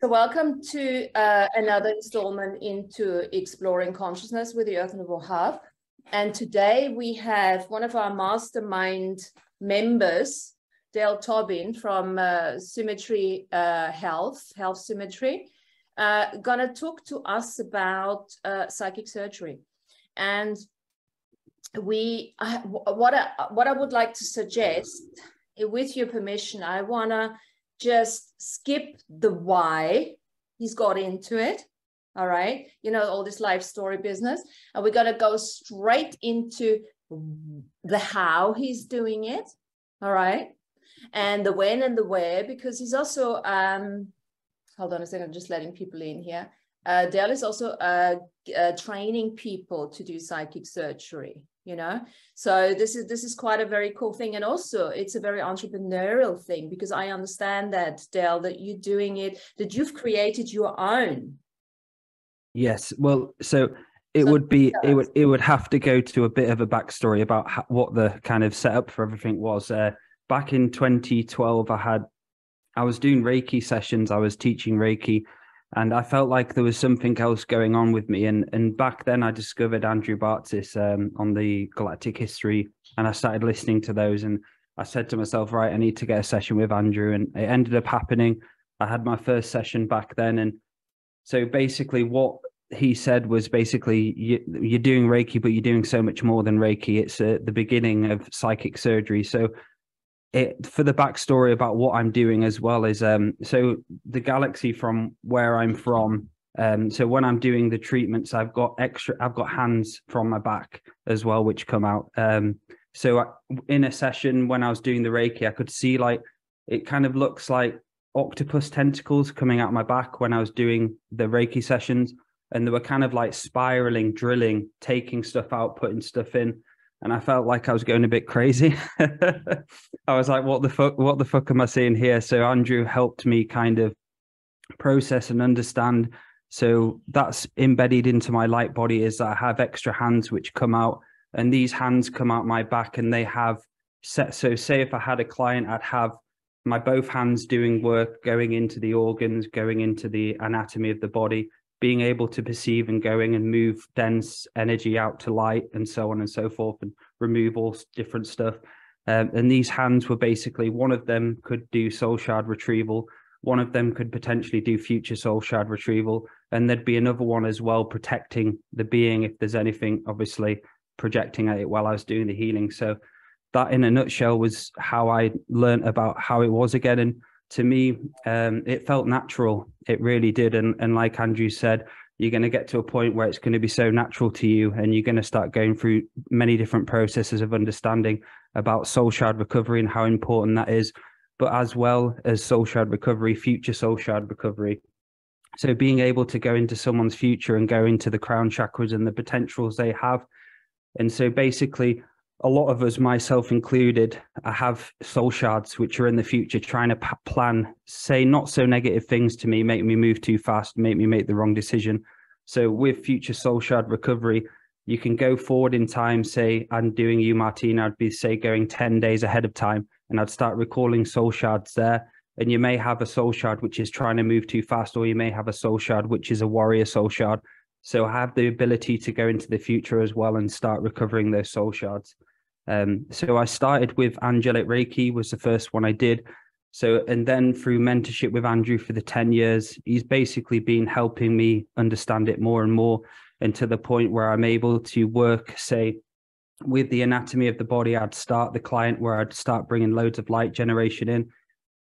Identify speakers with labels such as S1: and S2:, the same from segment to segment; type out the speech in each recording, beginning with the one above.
S1: So welcome to another installment into Exploring Consciousness with the Earth Nouveau Hub. And today we have one of our mastermind members, Tobin from Symmetry Health Symmetry, gonna talk to us about psychic surgery. And what I would like to suggest, with your permission, I wanna just skip the why he's got into it. All right. You know, all this life story business. And we're going to go straight into the how he's doing it. All right. And the when and the where, because he's also, hold on a second, I'm just letting people in here. Dale is also training people to do psychic surgery, you know. So this is quite a very cool thing. And also it's a very entrepreneurial thing, because I understand that, Dale, that you're doing it, that you've created your own.
S2: Yes. Well, so it would have to go to a bit of a backstory about what the kind of setup for everything was. Back in 2012, I was doing Reiki sessions. I was teaching Reiki, and I felt like there was something else going on with me. And back then I discovered Andrew Bartzis on the Galactic History, and I started listening to those. And I said to myself, right, I need to get a session with Andrew. And it ended up happening. I had my first session back then. And so basically what he said was basically, you're doing Reiki, but you're doing so much more than Reiki. It's the beginning of psychic surgery. So for the backstory about what I'm doing as well is, so the galaxy from where I'm from, so when I'm doing the treatments, I've got hands from my back as well, which come out. So in a session when I was doing the Reiki, I could see, like, it kind of looks like octopus tentacles coming out my back when I was doing the Reiki sessions. And they were kind of like spiraling, drilling, taking stuff out, putting stuff in. And I felt like I was going a bit crazy. I was like, what the fuck am I seeing here? So Andrew helped me kind of process and understand. So that's embedded into my light body, is that I have extra hands which come out, and these hands come out my back, and they have set. So say if I had a client, I'd have my both hands doing work, going into the organs, going into the anatomy of the body, being able to perceive and going and move dense energy out to light, and so on and so forth, and remove all different stuff. And these hands were basically, one of them could do soul shard retrieval. One of them could potentially do future soul shard retrieval. And there'd be another one as well, protecting the being if there's anything, obviously projecting at it while I was doing the healing. So that in a nutshell was how I learned about how it was again. And to me, it felt natural. It really did. And like Andrew said, you're going to get to a point where it's going to be so natural to you, and you're going to start going through many different processes of understanding about soul shard recovery and how important that is, but as well as soul shard recovery, future soul shard recovery. So being able to go into someone's future and go into the crown chakras and the potentials they have. And so basically, a lot of us, myself included, I have soul shards which are in the future trying to plan, say not so negative things to me, make me move too fast, make me make the wrong decision. So with future soul shard recovery, you can go forward in time. Say I'm doing you, Martina, I'd be, say, going 10 days ahead of time, and I'd start recalling soul shards there. And you may have a soul shard which is trying to move too fast, or you may have a soul shard which is a warrior soul shard. So I have the ability to go into the future as well and start recovering those soul shards. So I started with Angelic Reiki, was the first one I did. So, and then through mentorship with Andrew for the 10 years, he's basically been helping me understand it more and more, and to the point where I'm able to work, say, with the anatomy of the body. I'd start the client where I'd start bringing loads of light generation in.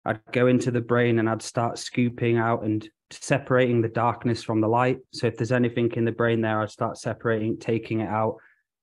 S2: I'd go into the brain and I'd start scooping out and separating the darkness from the light. So if there's anything in the brain there, I'd start separating, taking it out.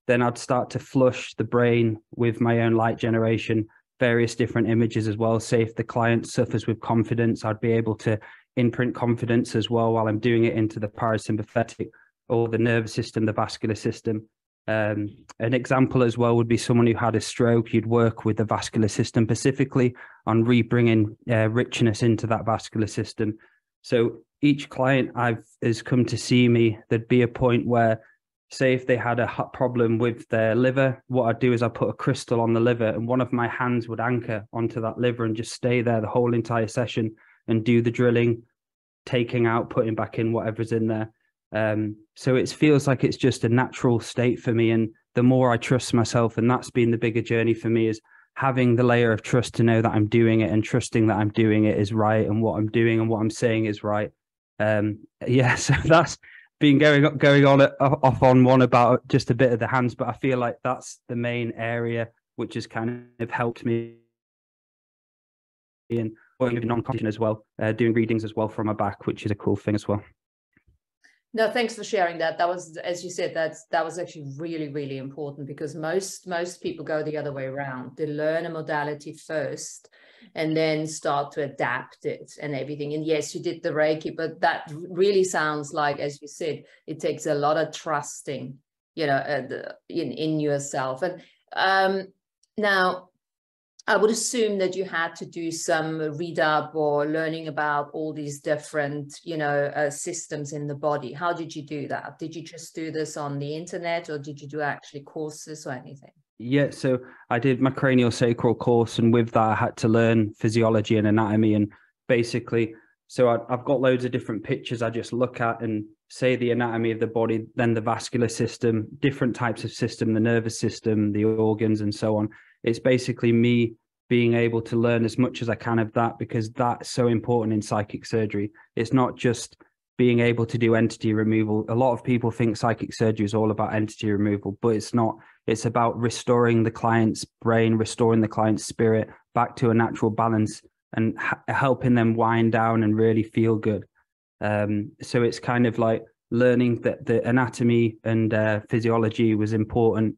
S2: Then I'd start to flush the brain with my own light generation, various different images as well. Say if the client suffers with confidence, I'd be able to imprint confidence as well while I'm doing it into the parasympathetic, or the nervous system, the vascular system. An example as well would be someone who had a stroke. You'd work with the vascular system specifically on rebringing richness into that vascular system. So each client has come to see me, there'd be a point where, say if they had a problem with their liver, what I'd do is I'd put a crystal on the liver, and one of my hands would anchor onto that liver and just stay there the whole entire session and do the drilling, taking out, putting back in whatever's in there. So it feels like it's just a natural state for me. And the more I trust myself, and that's been the bigger journey for me, is having the layer of trust to know that I'm doing it, and trusting that I'm doing it is right, and what I'm doing and what I'm saying is right. So that's been going on off on one about just a bit of the hands, but I feel like that's the main area which has kind of helped me in working with non-competition as well, doing readings as well from my back, which is a cool thing as well.
S1: No, thanks for sharing that. That was, as you said, that was actually really, really important, because most people go the other way around. They learn a modality first and then start to adapt it and everything. And yes, you did the Reiki, but that really sounds like, as you said, it takes a lot of trusting, in yourself. And now, I would assume that you had to do some read up or learning about all these different, systems in the body. How did you do that? Did you just do this on the internet, or did you do actually courses or anything?
S2: Yeah, so I did my cranial sacral course, and with that I had to learn physiology and anatomy, and basically, so I've got loads of different pictures I just look at and say the anatomy of the body, then the vascular system, different types of system, the nervous system, the organs, and so on. It's basically me being able to learn as much as I can of that, because that's so important in psychic surgery. It's not just being able to do entity removal. A lot of people think psychic surgery is all about entity removal, but it's not. It's about restoring the client's brain, restoring the client's spirit back to a natural balance, and helping them wind down and really feel good. So it's kind of like learning that the anatomy and physiology was important,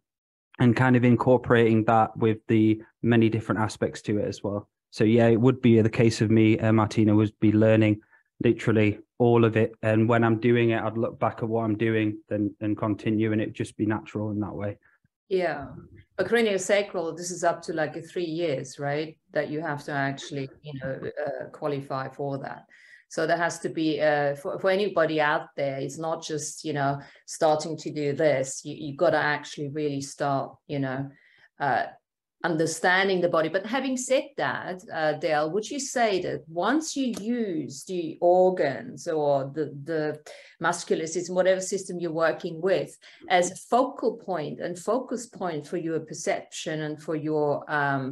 S2: and kind of incorporating that with the many different aspects to it as well. So yeah, it would be the case of me, Martina, would be learning literally all of it. And when I'm doing it, I'd look back at what I'm doing and continue, and it'd just be natural in that way.
S1: Yeah. But craniosacral, this is up to like 3 years, right? That you have to actually, qualify for that. So there has to be, for anybody out there, it's not just, starting to do this. You've got to actually really start, understanding the body. But having said that, Dale, would you say that once you use the organs or the muscular system, whatever system you're working with, as a focal point and focus point for your perception and for your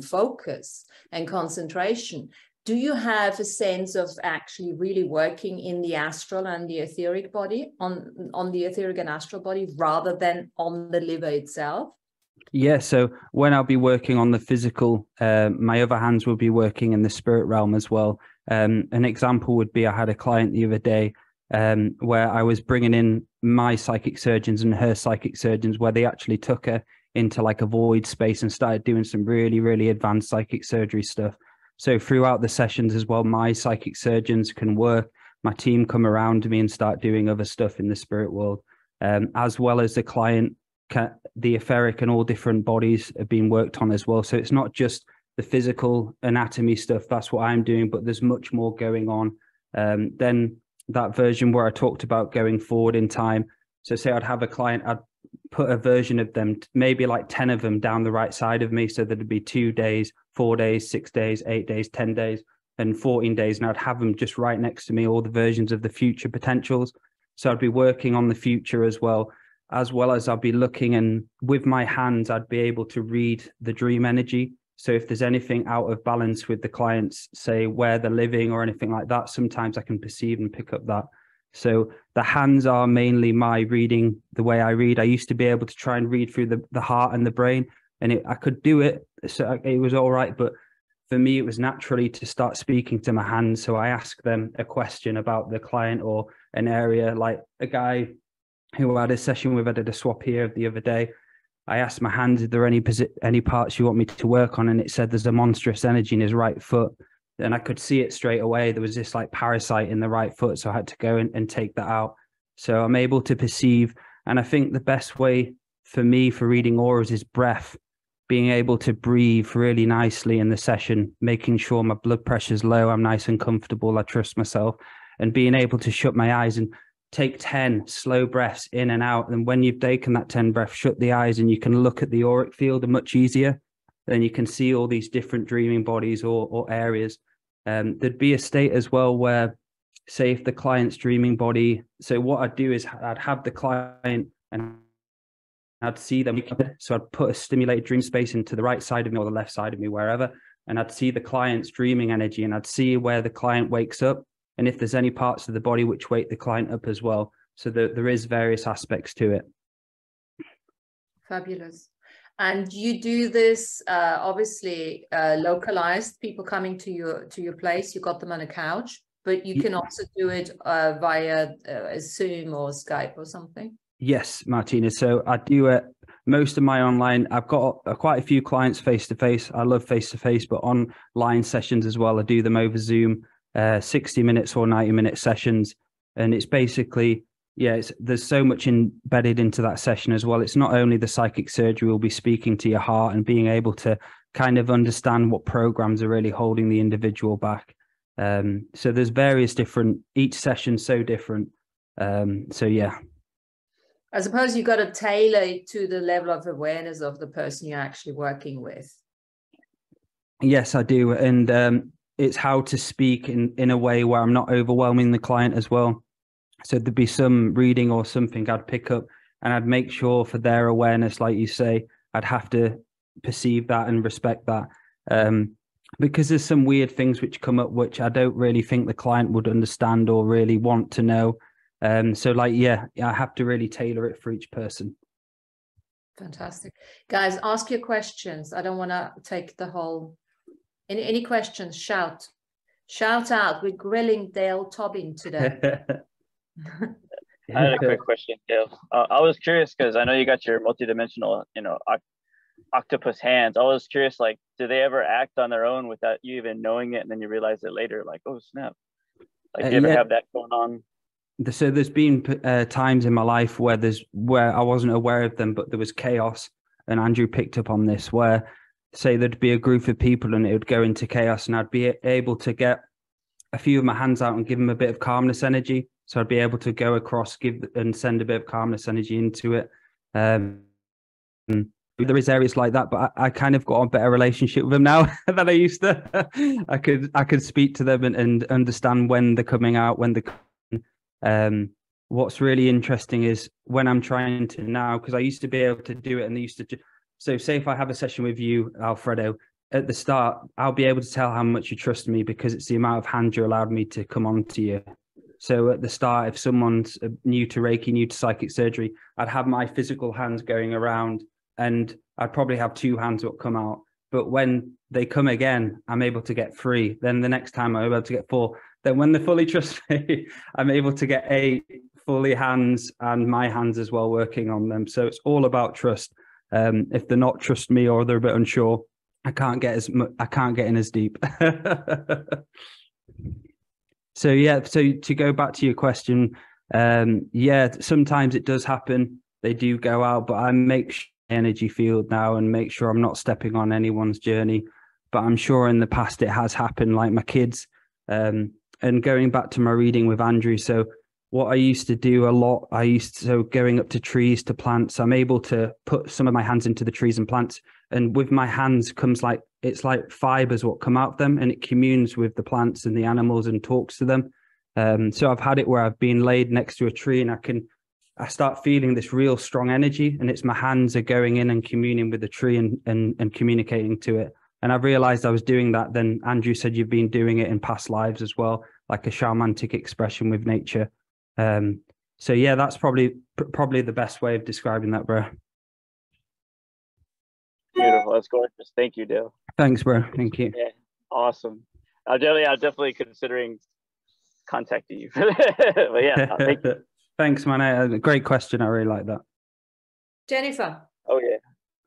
S1: focus and concentration, do you have a sense of actually really working in the astral and the etheric body, on the etheric and astral body, rather than on the liver itself?
S2: Yeah, so when I'll be working on the physical, my other hands will be working in the spirit realm as well. An example would be, I had a client the other day where I was bringing in my psychic surgeons and her psychic surgeons, where they actually took her into like a void space and started doing some really, really advanced psychic surgery stuff. So throughout the sessions as well, my psychic surgeons can work, my team come around me and start doing other stuff in the spirit world, as well as the client, the etheric and all different bodies are being worked on as well. So it's not just the physical anatomy stuff, that's what I'm doing, but there's much more going on. Then that version where I talked about going forward in time. So say I'd have a client, I'd put a version of them, maybe like 10 of them down the right side of me. So there'd be 2 days, 4 days, 6 days, 8 days, 10 days, and 14 days. And I'd have them just right next to me, all the versions of the future potentials. So I'd be working on the future as well as I'll be looking, and with my hands, I'd be able to read the dream energy. So if there's anything out of balance with the clients, say where they're living or anything like that, sometimes I can perceive and pick up that. So the hands are mainly my reading, the way I read. I used to be able to try and read through the heart and the brain, and I could do it. So it was all right. But for me, it was naturally to start speaking to my hands. So I ask them a question about the client or an area, like a guy who I had a session with. I did a swap here the other day. I asked my hands, "Are there any parts you want me to work on?" And it said there's a monstrous energy in his right foot. And I could see it straight away. There was this like parasite in the right foot. So I had to go and take that out. So I'm able to perceive. And I think the best way for me for reading auras is breath, being able to breathe really nicely in the session, making sure my blood pressure's low, I'm nice and comfortable, I trust myself, and being able to shut my eyes and take 10 slow breaths in and out. And when you've taken that 10 breaths, shut the eyes and you can look at the auric field much easier. Then you can see all these different dreaming bodies or areas. There'd be a state as well where say if the client's dreaming body. So what I'd do is I'd have the client and I'd see them. So I'd put a stimulated dream space into the right side of me or the left side of me, wherever, and I'd see the client's dreaming energy, and I'd see where the client wakes up and if there's any parts of the body which wake the client up as well. So there is various aspects to it.
S1: Fabulous. And you do this obviously localized, people coming to your place, you got them on a couch, but you can also do it via Zoom or Skype or something.
S2: Yes, Martina. So I do most of my online. I've got quite a few clients face to face. I love face to face, but online sessions as well. I do them over Zoom, 60 minutes or 90-minute sessions, and it's basically, there's so much embedded into that session as well. It's not only the psychic surgery, we'll be speaking to your heart and being able to kind of understand what programs are really holding the individual back. So there's various different, each session so different. So yeah.
S1: I suppose you got to tailor it to the level of awareness of the person you're actually working with.
S2: Yes, I do. And it's how to speak in a way where I'm not overwhelming the client as well. So there'd be some reading or something I'd pick up and I'd make sure for their awareness, like you say, I'd have to perceive that and respect that. Because there's some weird things which come up, which I don't really think the client would understand or really want to know. So like, I have to really tailor it for each person.
S1: Fantastic. Guys, ask your questions. I don't want to take the whole, any questions, shout out. We're grilling Dale Tobin today.
S3: I had a quick question, Dale. I was curious because I know you got your multidimensional, octopus hands. I was curious, like, do they ever act on their own without you even knowing it, and then you realize it later, like, oh snap? Like, do you ever have that going on?
S2: So there's been times in my life where I wasn't aware of them, but there was chaos, and Andrew picked up on this, where say there'd be a group of people and it would go into chaos, and I'd be able to get a few of my hands out and give them a bit of calmness energy. So I'd be able to go across, give and send a bit of calmness energy into it. There is areas like that, but I kind of got a better relationship with them now than I used to. I could speak to them and understand when they're coming out, when they're. What's really interesting is when I'm trying to now, because I used to be able to do it, and they used to. So say if I have a session with you, Alfredo, at the start, I'll be able to tell how much you trust me because it's the amount of hands you allowed me to come on to you. So at the start, if someone's new to Reiki, new to psychic surgery, I'd have my physical hands going around, and I'd probably have 2 hands that come out. But when they come again, I'm able to get 3. Then the next time I'm able to get 4. Then when they fully trust me, I'm able to get 8 fully hands and my hands as well working on them. So it's all about trust. If they're not trust me or they're a bit unsure, I can't get in as deep. So to go back to your question, sometimes it does happen. They do go out, but I make sure energy field now and make sure I'm not stepping on anyone's journey. But I'm sure in the past it has happened, like my kids. And going back to my reading with Andrew, so what I used to do a lot, going up to trees, to plants, I'm able to put some of my hands into the trees and plants, and with my hands comes it's like fibers what come out of them, and it communes with the plants and the animals and talks to them. So I've had it where I've been laid next to a tree and I start feeling this real strong energy, and it's my hands are going in and communing with the tree and communicating to it. And I realized I was doing that. Then Andrew said, you've been doing it in past lives as well, like a shamanic expression with nature. So yeah, that's probably the best way of describing that, bro.
S3: Beautiful. That's gorgeous. Thank you, Dale.
S2: Thanks, bro. Thank you.
S3: Yeah, awesome. I'm definitely considering contacting you. But yeah, thank you.
S2: Thanks, man. Great question. I really like that.
S1: Jennifer.
S3: Oh yeah.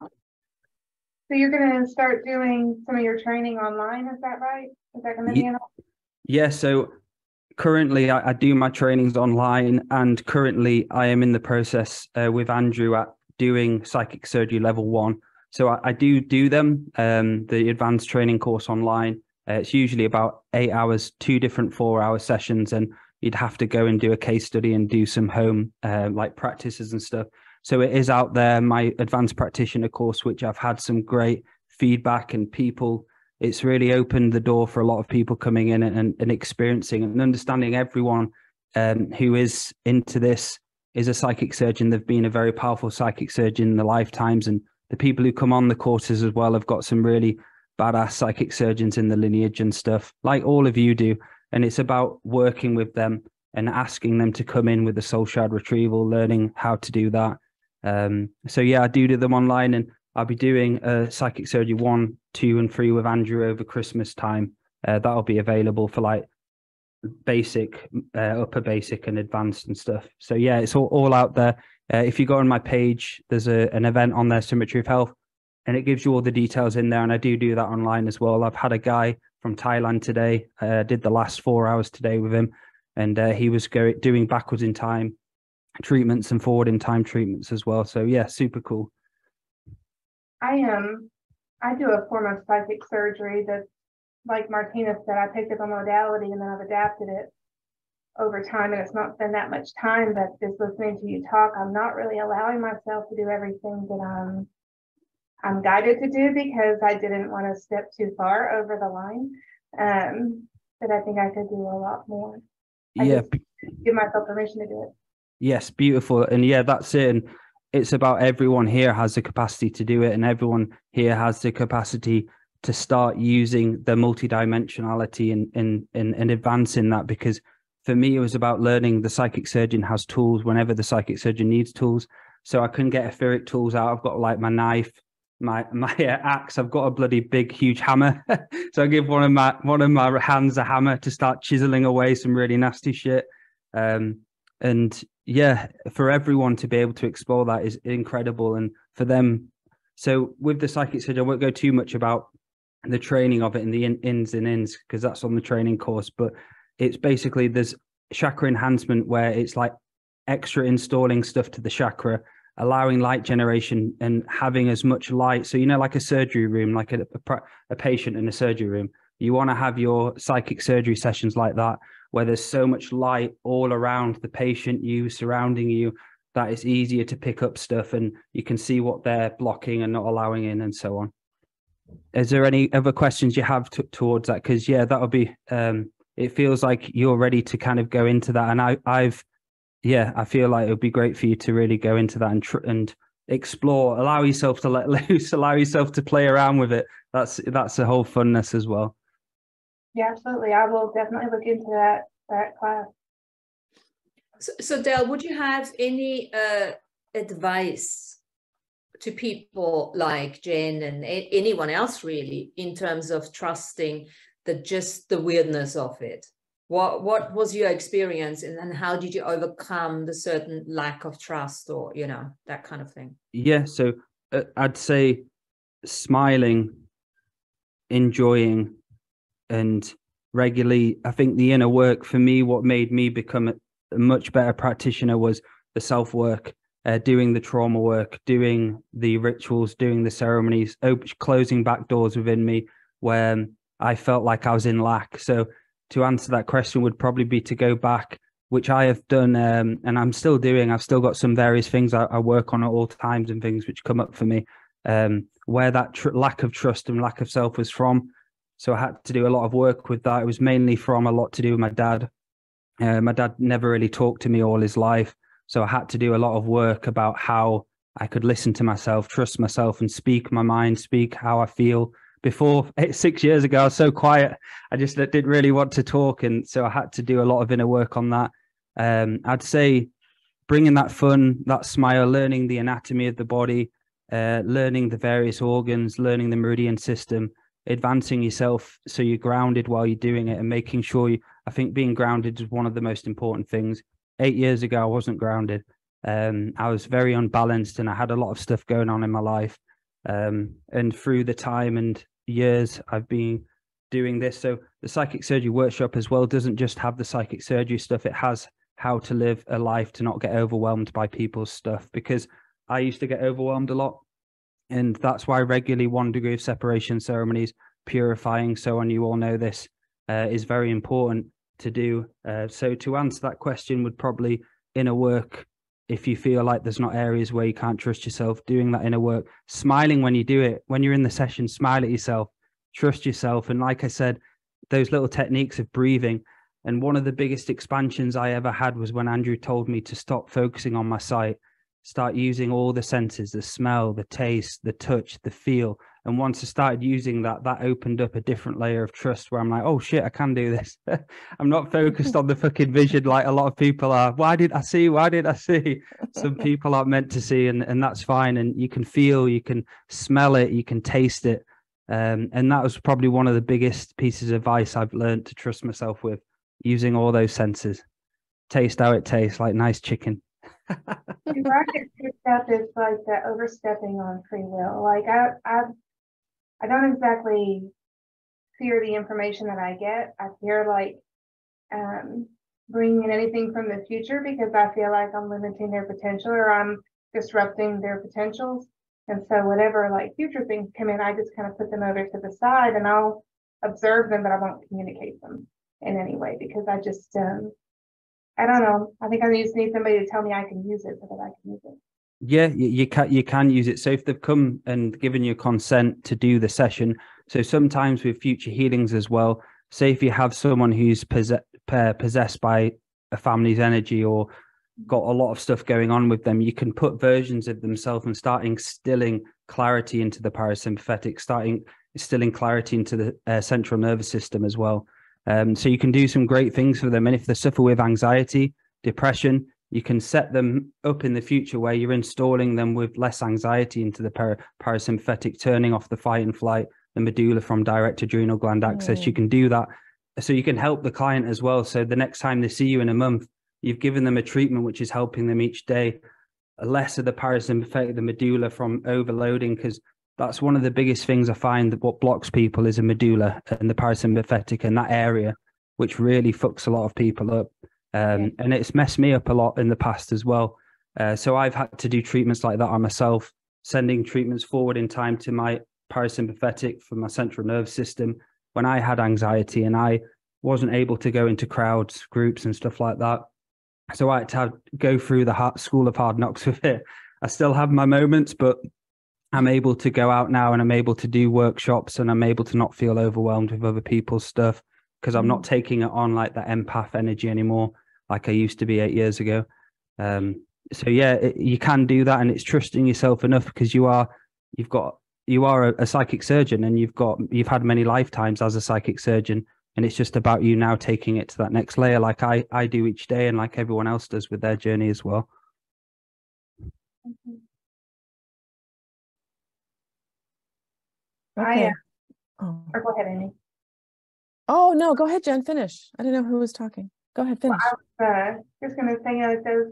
S4: So you're going to start doing some of your training online, is that right? Is that going to be enough?
S2: Yeah, so currently I do my trainings online, and currently I am in the process with Andrew at doing psychic surgery level 1. So I do them, the advanced training course online. It's usually about 8 hours, 2 different 4-hour sessions, and you'd have to go and do a case study and do some home like practices and stuff. So it is out there, my advanced practitioner course, which I've had some great feedback and people it's really opened the door for a lot of people coming in and experiencing and understanding. Everyone who is into this is a psychic surgeon. They've been a very powerful psychic surgeon in their lifetimes, and the people who come on the courses as well have got some really badass psychic surgeons in the lineage and stuff, like all of you do. And it's about working with them and asking them to come in with the soul shard retrieval, learning how to do that. So yeah, I do them online, and I'll be doing psychic surgery 1, 2, and 3 with Andrew over Christmas time. That'll be available for like basic, upper basic, and advanced and stuff. So yeah, it's all out there. If you go on my page, there's an event on there, Symmetry of Health, and it gives you all the details in there. And I do that online as well. I've had a guy from Thailand today. Did the last 4 hours today with him, and he was doing backwards in time treatments and forward in time treatments as well. So yeah, super cool.
S4: I do a form of psychic surgery that, like Martina said, I picked up a modality and then I've adapted it over time, and it's not been that much time, but just listening to you talk, I'm not really allowing myself to do everything that I'm guided to do, because I didn't want to step too far over the line. But I think I could do a lot more. I give myself permission to do it.
S2: Yes, beautiful. And yeah, that's it. And it's about everyone here has the capacity to do it, and everyone here has the capacity to start using the multidimensionality and advancing that. Because for me, it was about learning the psychic surgeon has tools whenever the psychic surgeon needs tools. So I couldn't get etheric tools out. I've got like my knife, my axe. I've got a bloody big, huge hammer. So I give one of my hands a hammer to start chiseling away some really nasty shit. And yeah, for everyone to be able to explore that is incredible. And for them, so with the psychic surgery, I won't go too much about the training of it and the ins and ins, because that's on the training course. But it's basically, there's chakra enhancement, where it's like extra installing stuff to the chakra, allowing light generation and having as much light. So, you know, like a surgery room, like a patient in a surgery room, you want to have your psychic surgery sessions like that, where there's so much light all around the patient, you surrounding you, that it's easier to pick up stuff and you can see what they're blocking and not allowing in, and so on. Is there any other questions you have towards that? Because yeah, that'll be, it feels like you're ready to kind of go into that. And I feel like it would be great for you to really go into that and explore, allow yourself to let loose, allow yourself to play around with it. That's the whole funness as well.
S4: Yeah, absolutely. I will definitely look into that class.
S1: So Del, would you have any advice to people like Jen and anyone else really, in terms of trusting just the weirdness of it? What was your experience, and how did you overcome the certain lack of trust, or, you know, that kind of thing?
S2: Yeah, so I'd say smiling, enjoying, and regularly, I think the inner work for me, what made me become a much better practitioner, was the self-work, doing the trauma work, doing the rituals, doing the ceremonies, closing back doors within me where I felt like I was in lack. So to answer that question would probably be to go back, which I have done, and I'm still doing. I've still got some various things I work on at all times, and things which come up for me, where that lack of trust and lack of self was from. So I had to do a lot of work with that. It was mainly from a lot to do with my dad. My dad never really talked to me all his life. So I had to do a lot of work about how I could listen to myself, trust myself, and speak my mind, speak how I feel. Before 6 years ago, I was so quiet. I just didn't really want to talk. And so I had to do a lot of inner work on that. I'd say bringing that fun, that smile, learning the anatomy of the body, learning the various organs, learning the meridian system, advancing yourself so you're grounded while you're doing it, and making sure I think being grounded is one of the most important things. 8 years ago, I wasn't grounded. I was very unbalanced, and I had a lot of stuff going on in my life. And through the time and years I've been doing this. So the psychic surgery workshop as well doesn't just have the psychic surgery stuff. It has how to live a life to not get overwhelmed by people's stuff, because I used to get overwhelmed a lot. And that's why regularly 1 degree of separation ceremonies, purifying, so on, you all know this, is very important to do. So to answer that question would probably inner work. If you feel like there's not areas where you can't trust yourself, doing that inner work, smiling when you do it, when you're in the session, smile at yourself. trust yourself. And like I said, those little techniques of breathing. And one of the biggest expansions I ever had was when Andrew told me to stop focusing on my sight, start using all the senses, the smell, the taste, the touch, the feel. And once I started using that, that opened up a different layer of trust where I'm like, oh shit, I can do this. I'm not focused on the fucking vision like a lot of people are. Why did I see? Why did I see? Some people aren't meant to see, and that's fine. And you can feel, you can smell it, you can taste it. And that was probably one of the biggest pieces of advice I've learned to trust myself with, using all those senses. Taste how it tastes, like nice chicken.
S4: Where I get tripped up is like the overstepping on free will. Like I don't exactly fear the information that I get. I fear like bringing in anything from the future, because I feel like I'm limiting their potential, or I'm disrupting their potentials. And so whatever like future things come in, I just kind of put them over to the side, and I'll observe them, but I won't communicate them in any way, because I just I don't know. I think I just need somebody to tell me I can use it so that I can use it.
S2: Yeah, you can use it. So if they've come and given you consent to do the session, so sometimes with future healings as well, say if you have someone who's possessed by a family's energy or got a lot of stuff going on with them, you can put versions of themselves and start instilling clarity into the parasympathetic, starting instilling clarity into the central nervous system as well. So you can do some great things for them. And if they suffer with anxiety, depression, you can set them up in the future where you're installing them with less anxiety into the parasympathetic, turning off the fight and flight, the medulla from direct adrenal gland access. You can do that. So you can help the client as well. So the next time they see you in a month, you've given them a treatment which is helping them each day, less of the parasympathetic, the medulla from overloading, because that's one of the biggest things I find, that what blocks people is a medulla and the parasympathetic in that area, which really fucks a lot of people up. And it's messed me up a lot in the past as well. So I've had to do treatments like that on myself, sending treatments forward in time to my parasympathetic for my central nervous system when I had anxiety and I wasn't able to go into crowds, groups and stuff like that. So I had to go through the school of hard knocks with it. I still have my moments, but I'm able to go out now and I'm able to do workshops and I'm able to not feel overwhelmed with other people's stuff, because I'm not taking it on like that empath energy anymore, like I used to be 8 years ago. So yeah, you can do that, and it's trusting yourself enough, because you are a psychic surgeon, and you've had many lifetimes as a psychic surgeon, and it's just about you now taking it to that next layer, like I do each day, and like everyone else does with their journey as well.
S5: Okay.
S4: Or go ahead, Amy.
S5: Oh no, go ahead, Jen. Finish. I didn't know who was talking. Go ahead, finish.
S4: Well, I was just going to say, those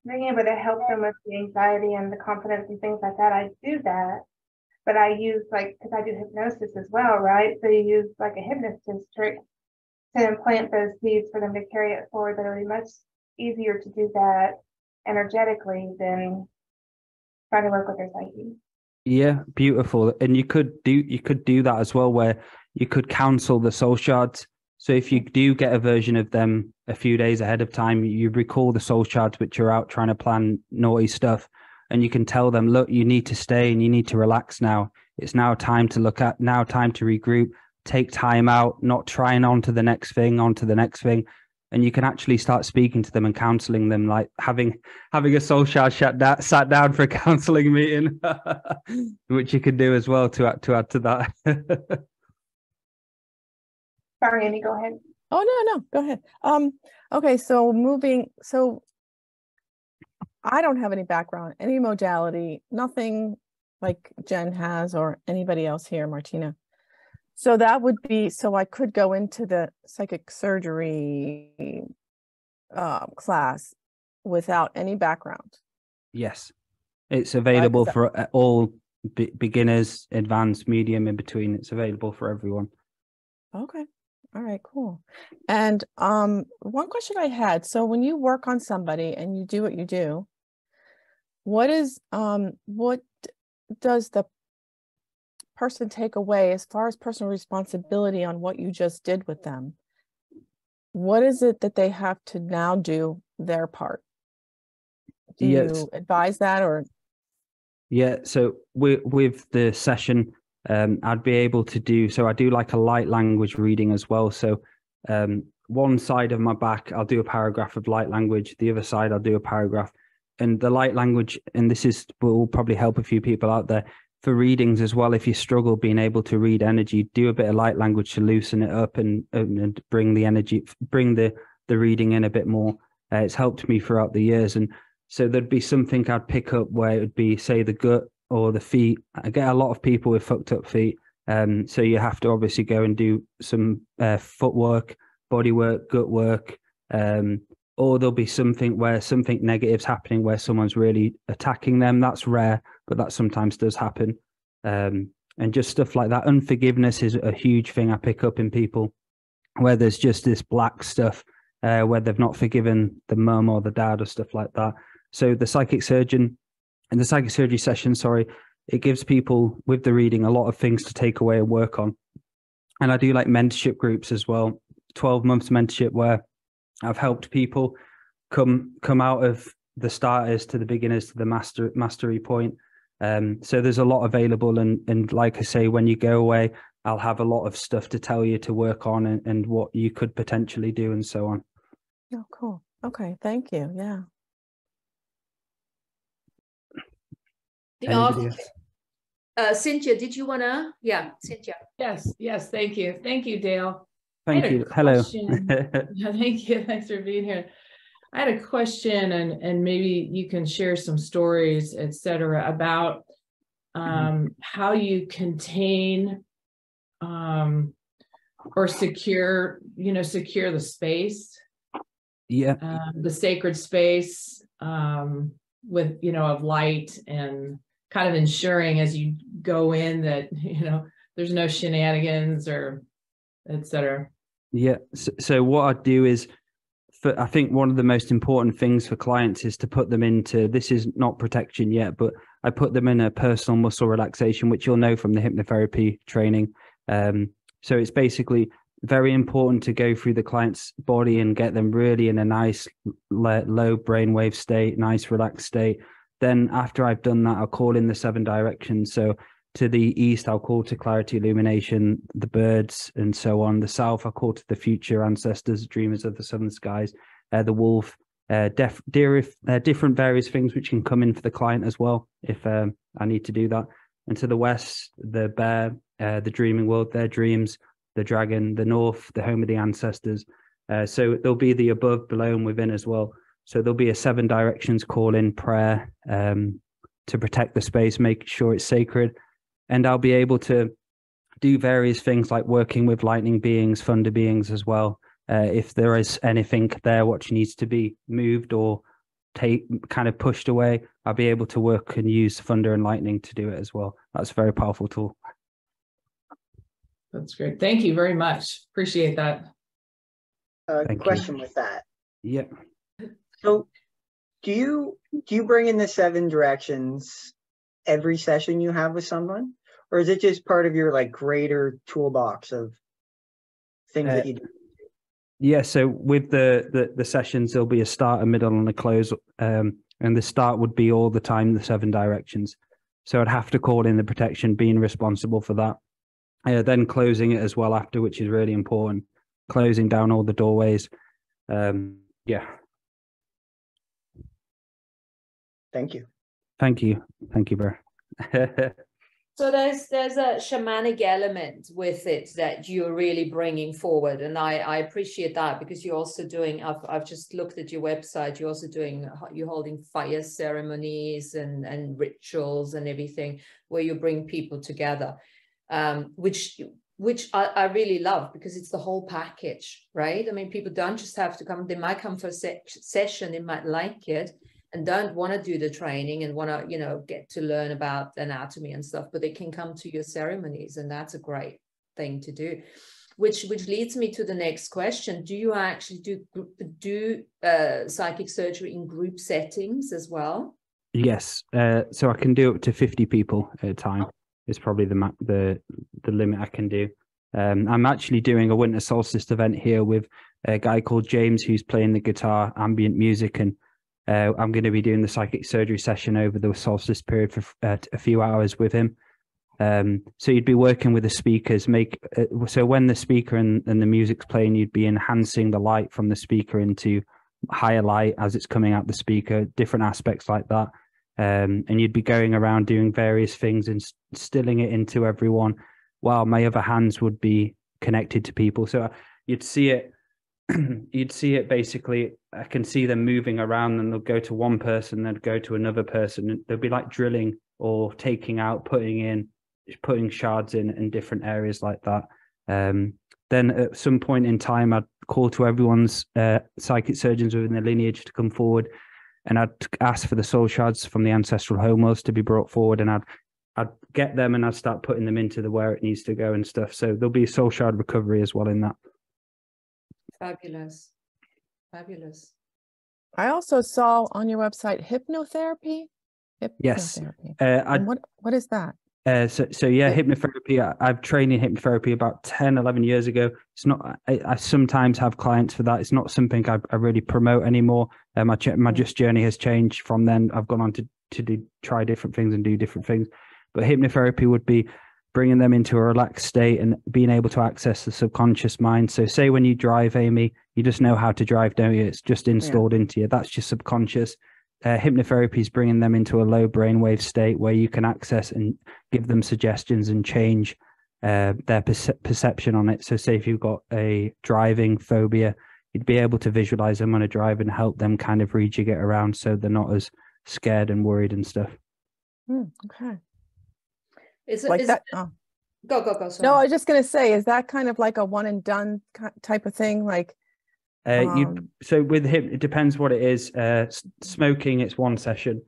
S4: being able to help them with the anxiety and the confidence and things like that. I do that, but I use because I do hypnosis as well, right? So you use like a hypnotist trick to implant those seeds for them to carry it forward. That it would be much easier to do that energetically than trying to work with their psyche.
S2: Yeah, beautiful. And you could do that as well, where you could counsel the soul shards. So if you do get a version of them a few days ahead of time, you recall the soul shards which are out trying to plan naughty stuff, and you can tell them, look, you need to stay and you need to relax now. It's now time to time to regroup, take time out, not trying on to the next thing. And you can actually start speaking to them and counseling them, like having a soul shard sat down for a counseling meeting, which you can do as well to add to that.
S4: Sorry, Amy, go ahead.
S5: Oh, no, go ahead. Okay, so I don't have any background, any modality, nothing like Jen has or anybody else here, Martina. So that would be, so I could go into the psychic surgery class without any background.
S2: Yes, it's available for all beginners, advanced, medium, in between. It's available for everyone.
S5: Okay. All right, cool. And one question I had, so when you work on somebody and you do what you do, what does the person take away as far as personal responsibility on what you just did with them? What is it that they have to now do their part? Do you advise that, or?
S2: Yeah, so with the session, I'd be able to do, so I do like a light language reading as well. So one side of my back, I'll do a paragraph of light language. The other side, I'll do a paragraph. And the light language, and this will probably help a few people out there, for readings as well. If you struggle being able to read energy, do a bit of light language to loosen it up and bring the energy, bring the reading in a bit more. It's helped me throughout the years. And so there'd be something I'd pick up where it would be, say, the gut or the feet. I get a lot of people with fucked up feet. So you have to obviously go and do some footwork, body work, gut work, or there'll be something where something negative's happening, where someone's really attacking them. That's rare, but that sometimes does happen. And just stuff like that. Unforgiveness is a huge thing I pick up in people, where there's just this black stuff, where they've not forgiven the mum or the dad or stuff like that. So the psychic surgeon and the psychic surgery session, it gives people with the reading a lot of things to take away and work on. And I do like mentorship groups as well, 12 months mentorship, where I've helped people come out of the starters to the beginners to the mastery point. So there's a lot available, and like I say, when you go away, I'll have a lot of stuff to tell you to work on and what you could potentially do and so on.
S5: Oh, cool. Okay, thank you. Yeah.
S1: Cynthia, did you wanna? Yeah, Cynthia.
S6: Yes, thank you. Thank you, Dale.
S2: Thank you. Hello.
S6: Yeah, thank you. Thanks for being here. I had a question, and maybe you can share some stories, etc., about how you contain or secure the space.
S2: Yeah.
S6: The sacred space with of light, and kind of ensuring as you go in that there's no shenanigans or etc.
S2: Yeah. So what I do is, I think one of the most important things for clients is to put them into, this is not protection yet, but I put them in a personal muscle relaxation, which you'll know from the hypnotherapy training. So it's basically very important to go through the client's body and get them really in a nice low brainwave state, nice relaxed state. Then after I've done that, I'll call in the 7 directions. So to the east, I'll call to clarity, illumination, the birds, and so on. The south, I'll call to the future ancestors, dreamers of the southern skies, the wolf, different various things which can come in for the client as well, if I need to do that. And to the west, the bear, the dreaming world, their dreams, the dragon, the north, the home of the ancestors. So there'll be the above, below, and within as well. So there'll be a 7 directions call in prayer to protect the space, make sure it's sacred. And I'll be able to do various things like working with lightning beings, thunder beings as well. If there is anything there which needs to be moved or kind of pushed away, I'll be able to work and use thunder and lightning to do it as well. That's a very powerful tool.
S6: That's great. Thank you very much. Appreciate that.
S7: Question with that.
S2: Yeah.
S7: So do you bring in the 7 directions every session you have with someone, or is it just part of your like greater toolbox of things that you do?
S2: Yeah, so with the sessions, there'll be a start, a middle, and a close, and the start would be all the time the 7 directions. So I'd have to call in the protection, being responsible for that. Then closing it as well after, which is really important. Closing down all the doorways. Yeah.
S7: Thank you.
S2: Thank you, bro.
S1: So there's a shamanic element with it that you're really bringing forward, and I appreciate that, because you're also doing. I've just looked at your website. You're also you're holding fire ceremonies and rituals and everything, where you bring people together, which I really love, because it's the whole package, right? I mean, people don't just have to come. They might come for a session, they might like it, and don't want to do the training and want to, get to learn about anatomy and stuff, but they can come to your ceremonies, and that's a great thing to do. Which leads me to the next question. Do you actually do psychic surgery in group settings as well?
S2: Yes. So I can do up to 50 people at a time. Is probably the limit I can do. I'm actually doing a winter solstice event here with a guy called James, who's playing the guitar, ambient music, and I'm going to be doing the psychic surgery session over the solstice period for a few hours with him. So you'd be working with the speakers, so when the speaker and the music's playing, you'd be enhancing the light from the speaker into higher light as it's coming out the speaker, different aspects like that. And you'd be going around doing various things and instilling it into everyone, while my other hands would be connected to people. So you'd see it basically. I can see them moving around, and they'll go to one person, then go to another person, and they'll be like drilling or taking out, putting shards in different areas like that. Then at some point in time, I'd call to everyone's psychic surgeons within the lineage to come forward, and I'd ask for the soul shards from the ancestral homeworlds to be brought forward, and I'd get them and I'd start putting them into where it needs to go and stuff. So there'll be soul shard recovery as well in that.
S1: Fabulous. Fabulous.
S5: I also saw on your website hypnotherapy.
S2: Yes.
S5: And what is that?
S2: So yeah, hypnotherapy. I've trained in hypnotherapy about 10, 11 years ago. It's not. I sometimes have clients for that. It's not something I really promote anymore. My journey has changed from then. I've gone on to try different things and do different things. But hypnotherapy would be bringing them into a relaxed state and being able to access the subconscious mind. So say when you drive, Amy, you just know how to drive, don't you? It's just installed into you. That's your subconscious. Hypnotherapy is bringing them into a low brainwave state where you can access and give them suggestions and change their perception on it. So say if you've got a driving phobia, you'd be able to visualize them on a drive and help them kind of rejig it around so they're not as scared and worried and stuff.
S5: Okay.
S1: Go. Sorry.
S5: No, I was just going to say, is that kind of like a one and done type of thing? Like,
S2: so with him, it depends what it is. Smoking, it's one session.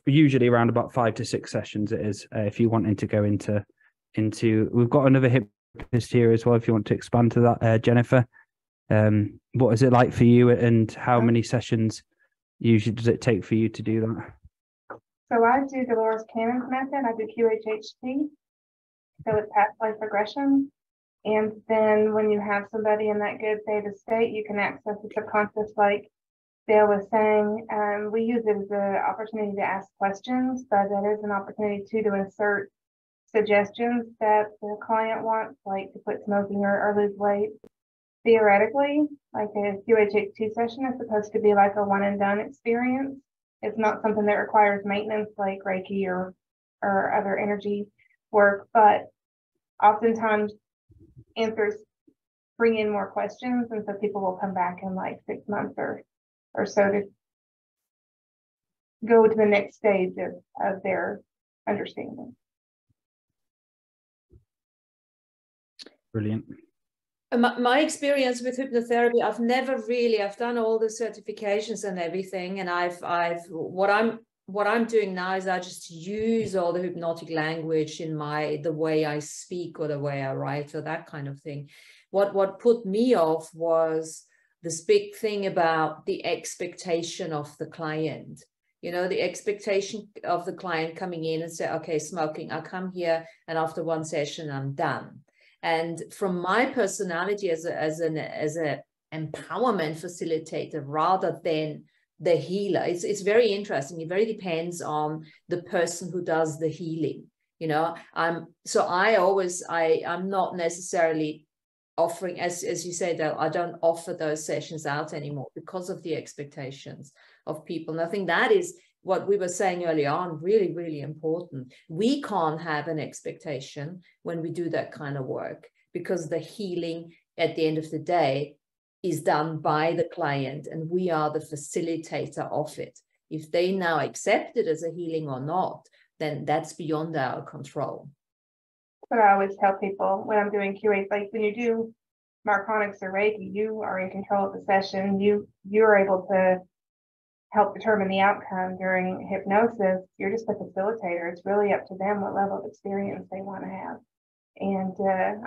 S2: Usually around about 5 to 6 sessions. It is if you wanting to go into. We've got another hypnotist here as well. If you want to expand to that, Jennifer, what is it like for you, and how many sessions usually does it take for you to do that?
S4: So I do Dolores Cannon's method. I do QHHT. So it's past life regression. And then when you have somebody in that good theta state, you can access the subconscious, like Dale was saying. We use it as an opportunity to ask questions, but it is an opportunity too to insert suggestions that the client wants, like to quit smoking or lose weight. Theoretically, like a QHHT session is supposed to be like a one and done experience. It's not something that requires maintenance like Reiki or other energy work, but oftentimes answers bring in more questions, and so people will come back in like 6 months or so to go to the next stage of their understanding.
S2: Brilliant.
S1: My experience with hypnotherapy, I've done all the certifications and everything, and what I'm doing now is I just use all the hypnotic language in the way I speak or the way I write or that kind of thing. What put me off was this big thing about the expectation of the client. You know, the expectation of the client coming in and say, okay, smoking, I come here and after one session, I'm done. And from my personality as an empowerment facilitator rather than the healer, it's very interesting. It very depends on the person who does the healing. You know, I'm not necessarily offering, as you say, that I don't offer those sessions out anymore because of the expectations of people. And I think that is what we were saying earlier on, really, really important. We can't have an expectation when we do that kind of work, because the healing at the end of the day is done by the client and we are the facilitator of it. If they now accept it as a healing or not, then that's beyond our control.
S4: But I always tell people when I'm doing QA, like when you do Marconics or Reiki, you are in control of the session. You're able to help determine the outcome. During hypnosis, you're just a facilitator. It's really up to them what level of experience they want to have. And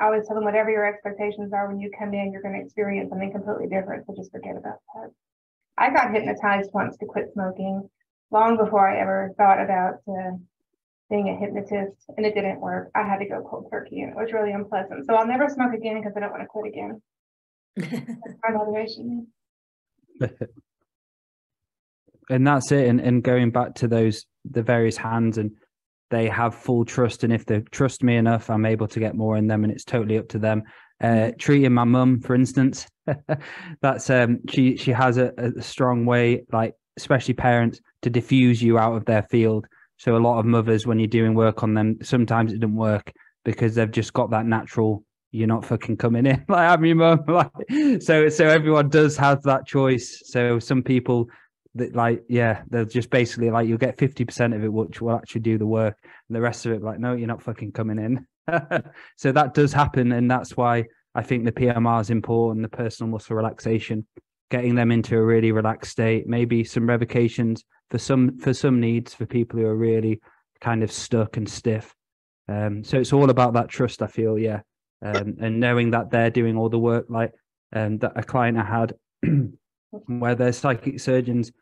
S4: I always tell them whatever your expectations are when you come in, you're going to experience something completely different. So just forget about that. I got hypnotized once to quit smoking long before I ever thought about being a hypnotist, and it didn't work. I had to go cold turkey, and it was really unpleasant. So I'll never smoke again because I don't want to quit again. That's my motivation.
S2: And that's it. And going back to the various hands, and they have full trust, and if they trust me enough, I'm able to get more in them, and it's totally up to them. Treating my mum, for instance, that's she has a strong way, like especially parents, to diffuse you out of their field. So a lot of mothers, when you're doing work on them, sometimes it doesn't work because they've just got that natural, you're not fucking coming in, like I'm your mum. Like, so everyone does have that choice. So some people that, like, yeah, they're just basically like, you'll get 50% of it, which will actually do the work, and the rest of it, like, no, you're not fucking coming in. So that does happen, and that's why I think the PMR is important, the personal muscle relaxation, getting them into a really relaxed state, maybe some revocations for some needs for people who are really kind of stuck and stiff. So it's all about that trust, I feel, yeah. And knowing that they're doing all the work, like that a client I had where their psychic surgeons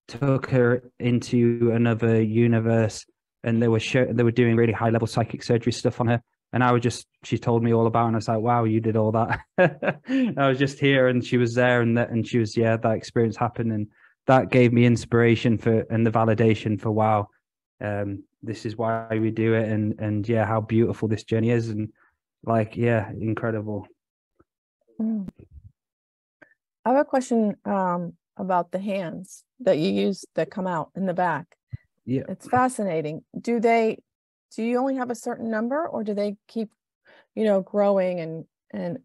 S2: took her into another universe, and they were doing really high level psychic surgery stuff on her, and she told me all about it, and I was like, wow, you did all that. I was just here, and she was there, and she was, yeah, that experience happened, and that gave me inspiration and the validation for, wow, this is why we do it, and yeah, how beautiful this journey is, and like, yeah, incredible.
S5: I have a question about the hands that you use that come out in the back.
S2: Yeah,
S5: it's fascinating. Do you only have a certain number, or do they keep, growing, and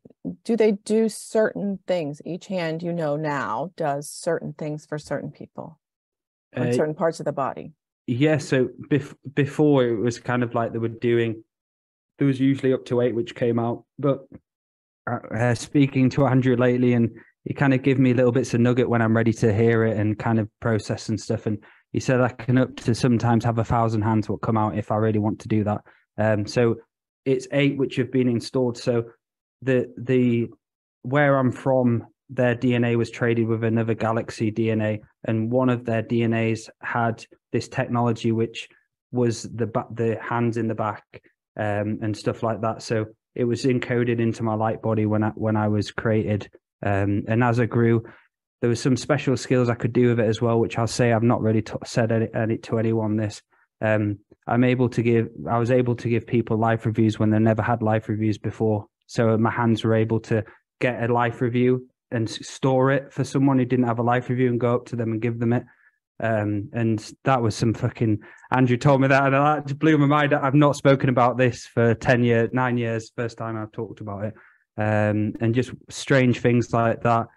S5: do they do certain things? Each hand, now does certain things for certain people on certain parts of the body.
S2: Yeah, so before it was kind of like there was usually up to 8 which came out, but speaking to Andrew lately, and he kind of give me little bits of nugget when I'm ready to hear it and kind of process and stuff, and he said I can up to sometimes have 1,000 hands will come out if I really want to do that. So it's 8 which have been installed. So the where I'm from, their DNA was traded with another galaxy DNA, and one of their DNAs had this technology which was the hands in the back and stuff like that. So it was encoded into my light body when I was created, and as I grew, there was some special skills I could do with it as well, which I'll say I've not really said it to anyone. This I was able to give people life reviews when they never had life reviews before. So my hands were able to get a life review and store it for someone who didn't have a life review, and go up to them and give them it. And that was some fucking, Andrew told me that, and that just blew my mind. I've not spoken about this for 9 years, first time I've talked about it. And just strange things like that.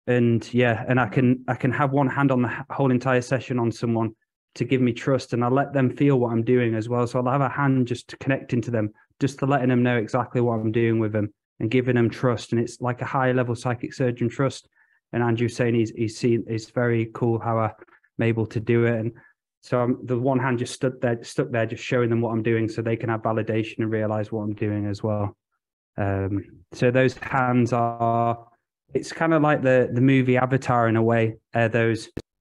S2: And yeah, and I can have one hand on the whole entire session on someone to give me trust, and I let them feel what I'm doing as well. So I'll have a hand just connecting to them, just to letting them know exactly what I'm doing with them and giving them trust. And it's like a high level psychic surgeon trust. And Andrew's saying he's very cool how I'm able to do it. And so the one hand just stuck there, just showing them what I'm doing, so they can have validation and realize what I'm doing as well. So those hands it's kind of like the movie Avatar in a way.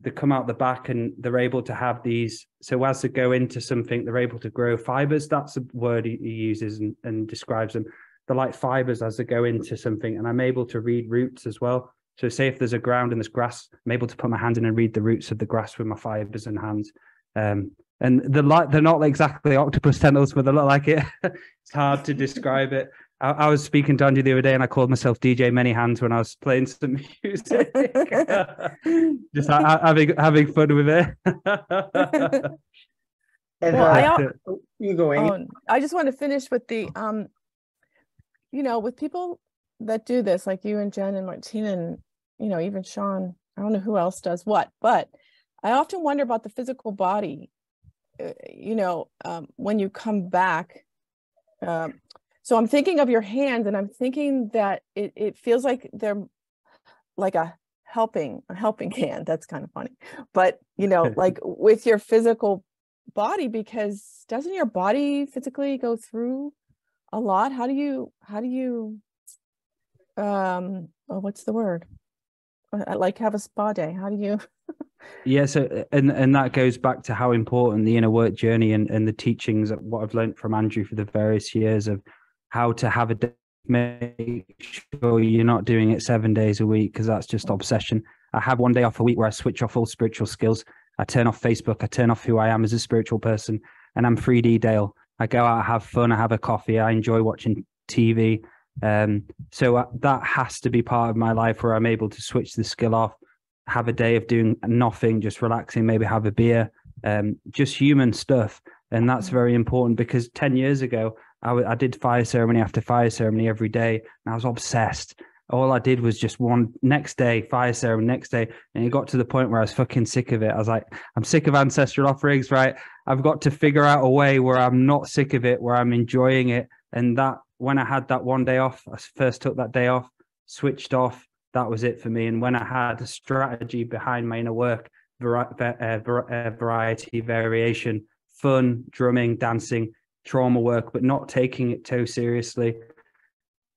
S2: They come out the back, and they're able to have these. So as they go into something, they're able to grow fibers. That's a word he uses and describes them. They're like fibers as they go into something, and I'm able to read roots as well. So say if there's a ground and there's grass, I'm able to put my hand in and read the roots of the grass with my fibers and hands. And they're not exactly octopus tentacles, but they look like it. It's hard to describe it. I was speaking to Andy the other day, and I called myself DJ Many Hands when I was playing some music. Just having fun with it.
S7: You go, Amy.
S5: I just want to finish with the, with people that do this, like you and Jen and Martina, and, even Sean, I don't know who else does what, but I often wonder about the physical body, when you come back. So I'm thinking of your hands, and I'm thinking that it feels like they're like a helping hand. That's kind of funny, but like with your physical body, because doesn't your body physically go through a lot? How do you what's the word? Like have a spa day? How do you?
S2: Yeah, so and that goes back to how important the inner work journey and the teachings of what I've learned from Andrew for the various years of how to have a day, make sure you're not doing it 7 days a week, because that's just obsession. I have one day off a week where I switch off all spiritual skills. I turn off Facebook. I turn off who I am as a spiritual person, and I'm 3D Dale. I go out, I have fun, I have a coffee, I enjoy watching TV. So that has to be part of my life where I'm able to switch the skill off, have a day of doing nothing, just relaxing, maybe have a beer, just human stuff. And that's very important, because 10 years ago, I did fire ceremony after fire ceremony every day, and I was obsessed. All I did was just one next day, fire ceremony, next day. And it got to the point where I was fucking sick of it. I was like, I'm sick of ancestral offerings, right? I've got to figure out a way where I'm not sick of it, where I'm enjoying it. And that, when I had that one day off, I first took that day off, switched off. That was it for me. And when I had a strategy behind my inner work, variety, variation, fun, drumming, dancing, trauma work, but not taking it too seriously,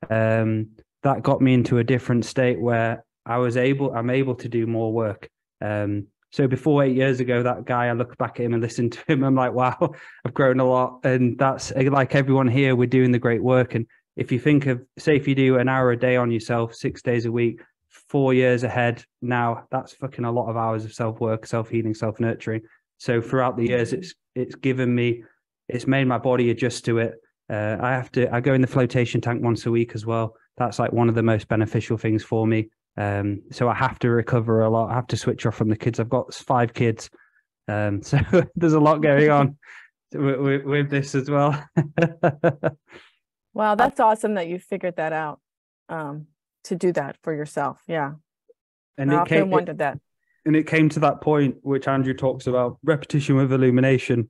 S2: that got me into a different state where I'm able to do more work. So before 8 years ago, that guy, I look back at him and listen to him, I'm like, wow, I've grown a lot. And that's like everyone here, we're doing the great work. And if you think of, say, if you do an hour a day on yourself, 6 days a week, 4 years ahead now, that's fucking a lot of hours of self-work, self-healing, self-nurturing. So throughout the years, it's given me, it's made my body adjust to it. I go in the flotation tank once a week as well. That's like one of the most beneficial things for me. So I have to recover a lot. I have to switch off from the kids. I've got 5 kids. So there's a lot going on with this as well.
S5: Wow, that's awesome that you figured that out, to do that for yourself. Yeah.
S2: And
S5: I often wondered that.
S2: And it came to that point, which Andrew talks about, repetition with illumination,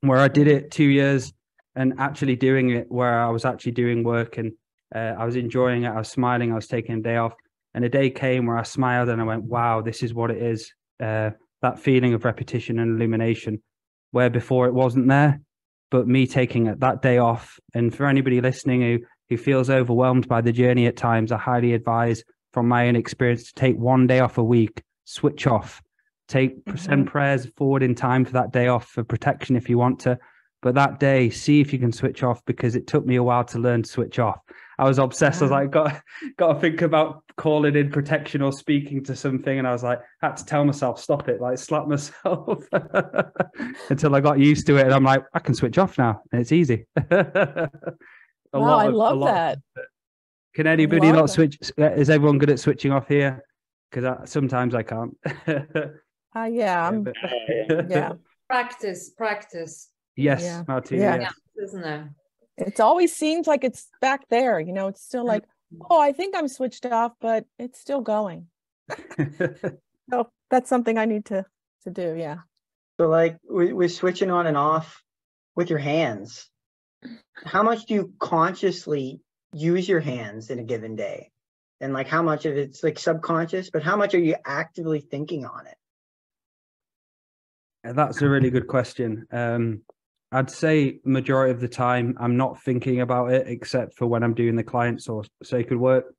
S2: where I did it 2 years and actually doing it, where I was actually doing work, and I was enjoying it. I was smiling. I was taking a day off. And a day came where I smiled and I went, wow, this is what it is. That feeling of repetition and illumination, where before it wasn't there, but me taking that day off. And for anybody listening who feels overwhelmed by the journey at times, I highly advise, from my own experience, to take 1 day off a week, switch off, send prayers forward in time for that day off for protection if you want to. But that day, see if you can switch off, because it took me a while to learn to switch off. I was obsessed. I was like, got to think about calling in protection or speaking to something. And I was like, had to tell myself, stop it, like slap myself until I got used to it. And I'm like, I can switch off now. And it's easy.
S5: I love that.
S2: Can anybody not switch? Is everyone good at switching off here? Because sometimes I can't.
S5: Yeah.
S1: Practice.
S2: Yes,
S5: Yeah.
S2: Martina.
S5: Yeah.
S2: Yes.
S1: Isn't it?
S5: It always seems like it's back there, it's still like, oh, I think I'm switched off, but it's still going. So that's something I need to do. Yeah.
S7: So like with switching on and off with your hands, how much do you consciously use your hands in a given day? And like how much of it's like subconscious, but how much are you actively thinking on it?
S2: That's a really good question. I'd say majority of the time I'm not thinking about it, except for when I'm doing the clients or sacred work.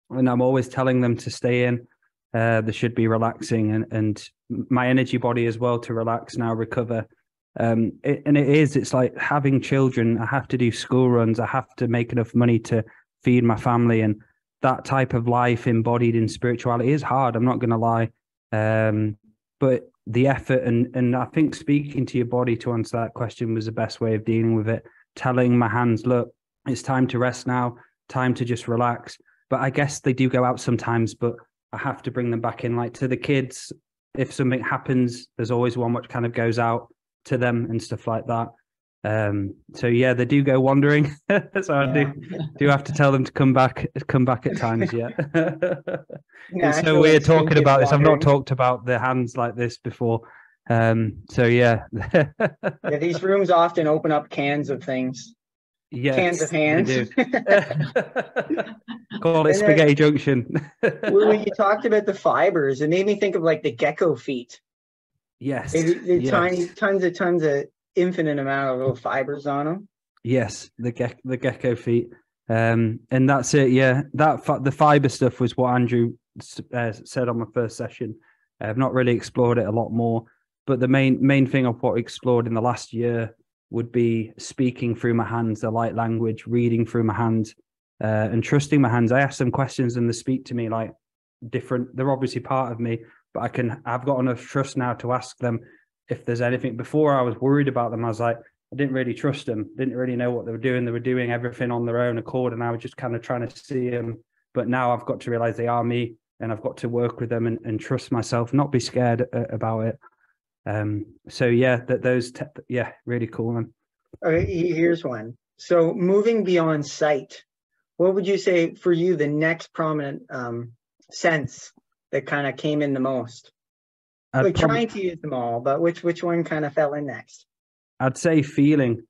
S2: And I'm always telling them to stay in. They should be relaxing, and my energy body as well to relax now, recover. It's like having children. I have to do school runs. I have to make enough money to feed my family. And that type of life embodied in spirituality is hard. I'm not going to lie. But the effort and I think speaking to your body to answer that question was the best way of dealing with it. Telling my hands, look, it's time to rest now, time to just relax. But I guess they do go out sometimes, but I have to bring them back in. Like to the kids, if something happens, there's always one which kind of goes out to them and stuff like that. So yeah, they do go wandering. So I do have to tell them to come back at times. Yeah. It's so weird talking about this. I've not talked about the hands like this before. So yeah.
S7: Yeah, these rooms often open up cans of things. Yeah, cans of hands.
S2: They do. Call it Spaghetti Junction.
S7: When you talked about the fibers, it made me think of like the gecko feet.
S2: Yes.
S7: Tiny, tons of infinite amount of little fibers on them.
S2: Yes, the gecko feet. And that's it. Yeah, the fiber stuff was what Andrew said on my first session. I've not really explored it a lot more, but the main thing of what I explored in the last year would be speaking through my hands, the light language, reading through my hands, and trusting my hands. I ask them questions and they speak to me like different. They're obviously part of me, but I've got enough trust now to ask them if there's anything. Before I was worried about them. I was like, I didn't really trust them, didn't really know what they were doing. They were doing everything on their own accord, and I was just kind of trying to see them. But now I've got to realize they are me, and I've got to work with them and trust myself, not be scared about it. So yeah, really cool, man.
S7: Okay, here's one. So moving beyond sight, what would you say for you the next prominent sense that kind of came in the most? Like trying to use them all, but which one kind of fell in next?
S2: I'd say feeling.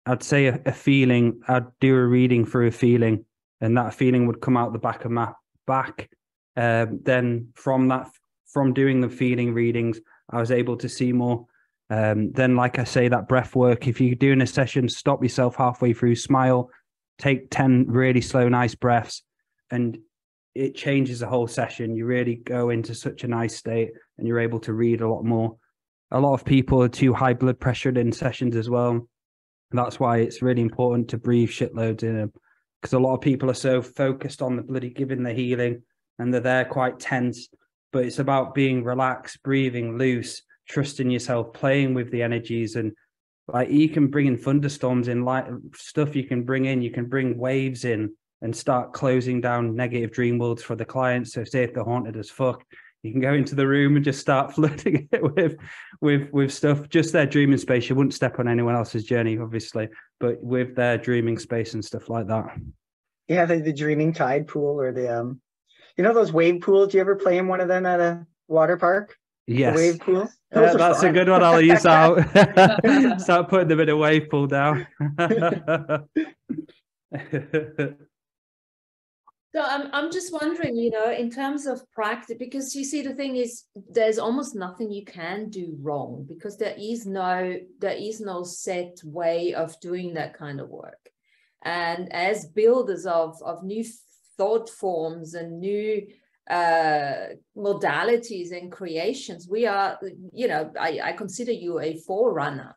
S2: I'd say a feeling. I'd do a reading for a feeling, and that feeling would come out the back of my back. Then from doing the feeling readings, I was able to see more. Then, like I say, that breath work. If you're doing a session, stop yourself halfway through, smile, take 10 really slow, nice breaths, and it changes the whole session. You really go into such a nice state, and you're able to read a lot more. A lot of people are too high blood pressured in sessions as well. That's why it's really important to breathe shitloads in them, because a lot of people are so focused on the bloody giving the healing, and they're there quite tense. But it's about being relaxed, breathing loose, trusting yourself, playing with the energies. And like, you can bring in thunderstorms in, light stuff you can bring waves in and start closing down negative dream worlds for the clients. So say if they're haunted as fuck, you can go into the room and just start flooding it with stuff, just their dreaming space. You wouldn't step on anyone else's journey, obviously, but with their dreaming space and stuff like that.
S7: Yeah, the dreaming tide pool, or the those wave pools. Do you ever play in one of them at a water park?
S2: Yes.
S7: The wave pool.
S2: That's a good one. I'll use out. Start putting them in a wave pool down.
S1: So I'm just wondering, in terms of practice, because you see, the thing is, there's almost nothing you can do wrong, because there is no set way of doing that kind of work. And as builders of new thought forms and new modalities and creations, we are, I consider you a forerunner,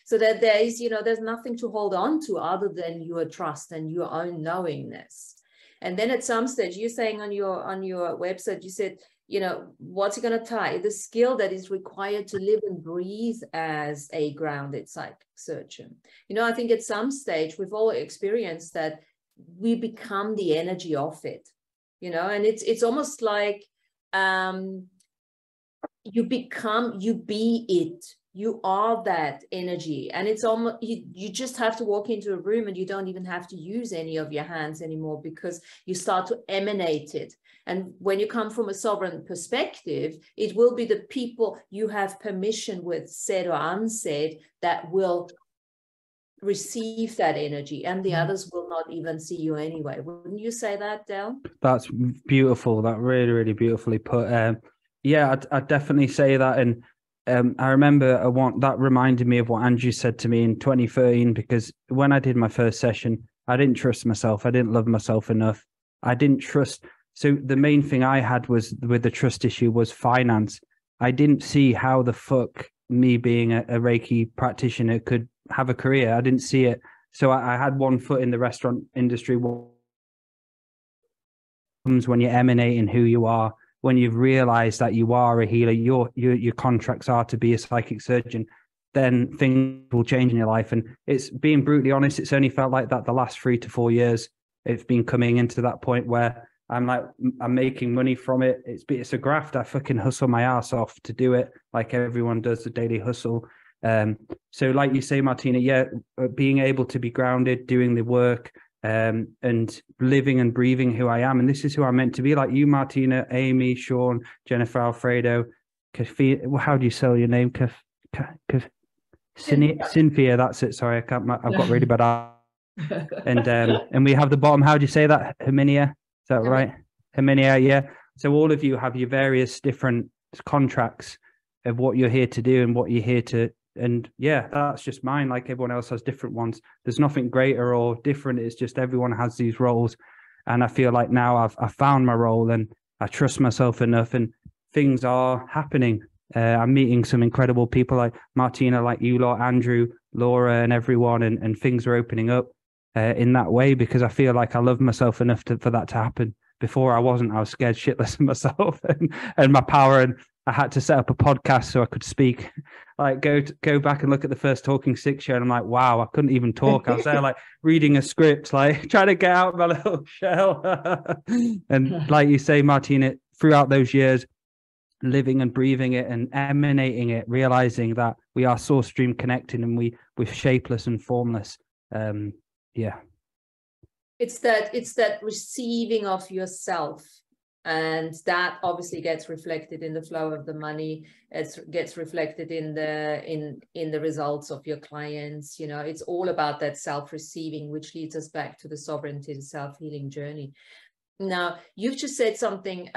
S1: so that there is, there's nothing to hold on to other than your trust and your own knowingness. And then at some stage, you're saying on your website, you said, what's it going to tie? The skill that is required to live and breathe as a grounded psychic surgeon. I think at some stage, we've all experienced that we become the energy of it, and it's almost like you be it. You are that energy, and it's almost, you just have to walk into a room and you don't even have to use any of your hands anymore, because you start to emanate it. And when you come from a sovereign perspective, it will be the people you have permission with, said or unsaid, that will receive that energy, and the others will not even see you anyway. Wouldn't you say that, Del?
S2: That's beautiful. That really, really beautifully put. Yeah, I'd definitely say that. And I remember that reminded me of what Andrew said to me in 2013, because when I did my first session, I didn't trust myself. I didn't love myself enough. I didn't trust. So the main thing I had was with the trust issue was finance. I didn't see how the fuck me being a Reiki practitioner could have a career. I didn't see it. So I had one foot in the restaurant industry. When you're emanating who you are, when you've realized that you are a healer, your contracts are to be a psychic surgeon, then things will change in your life. And it's, being brutally honest, it's only felt like that the last 3 to 4 years. It's been coming into that point where I'm making money from it. It's a graft. I fucking hustle my ass off to do it, like everyone does, the daily hustle. So like you say, Martina, being able to be grounded, doing the work, and living and breathing who I am. And this is who I'm meant to be, like you, Martina, Amy, Sean, Jennifer, Alfredo, how do you spell your name? Cynthia, that's it. Sorry, I've got really bad. And we have the bottom, how do you say that? Herminia, is that right? Herminia, yeah. So all of you have your various different contracts of what you're here to do and what you're here to. And yeah, that's just mine. Like everyone else has different ones. There's nothing greater or different. It's just everyone has these roles. And I feel like now I've found my role, and I trust myself enough, and things are happening. I'm meeting some incredible people like Martina, like you lot, Andrew, Laura, and everyone. And things are opening up in that way, because I feel like I love myself enough for that to happen. before I wasn't. I was scared shitless of myself and my power, and I had to set up a podcast so I could speak. Like go back and look at the first Talking Six show, and I'm like, wow, I couldn't even talk. I was there like reading a script, like trying to get out of my little shell. And like you say, Martina, throughout those years, living and breathing it and emanating it, realizing that we are source stream connected and we're shapeless and formless. Yeah.
S1: It's that receiving of yourself, and that obviously gets reflected in the flow of the money. It gets reflected in the results of your clients. You know, it's all about that self-receiving, which leads us back to the sovereignty, the self-healing journey. Now, you've just said something